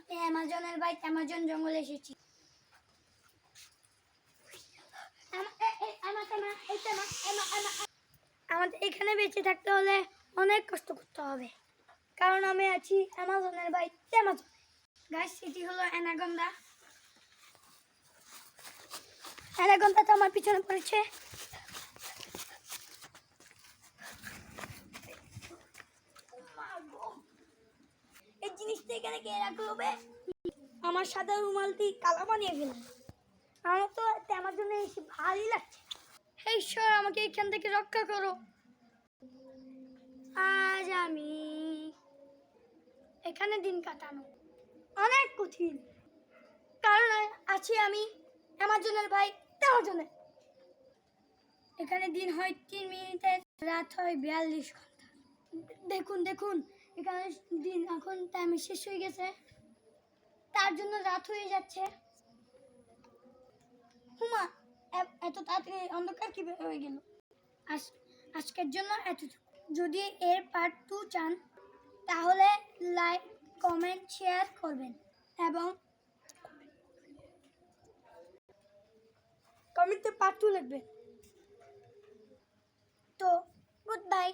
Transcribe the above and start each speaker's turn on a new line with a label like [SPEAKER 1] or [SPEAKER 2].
[SPEAKER 1] অ্যামাজনের bike Amazon জঙ্গলে এসেছি। আমাদের এখানে বেঁচে থাকতে হলে অনেক কষ্ট করতে হবে, কারণ আমি আছি অ্যামাজনের বাইক অ্যামাজন। গাইস, এটি হলো অ্যানাকোন্ডা। অ্যানাকোন্ডা তো আমার পিছনে পড়েছে। এই জিনিসটা এখানে কে রাখলো বে? আমার সাদা রুমালটি কালো বানিয়ে গেল। আমার তো আমার জন্য এসে ভারী লাগছে। হে ঈশ্বর, আমাকে এখান থেকে রক্ষা করো। আজ আমি এখানে দিন কাটানো অনেক কঠিন, কারণ আছি আমি অ্যামাজনের ভাই অ্যামাজনে। এখানে দিন হয় 3 মিনিটে, রাত হয় 42 ঘন্টা। দেখুন দেখুন, এখানে দিন এখন টাইম শেষ হয়ে গেছে, তার জন্য রাত হয়ে যাচ্ছে। হুমা, এত তাড়াতাড়ি অন্ধকার কিভাবে হয়ে গেল? আজকের জন্য এতটুকু। যদি এর পার্ট 2 চান তাহলে লাইক, কমেন্ট, শেয়ার করবেন এবং কমেন্টে পার্ট 2 লিখবেন। তো গুড বাই।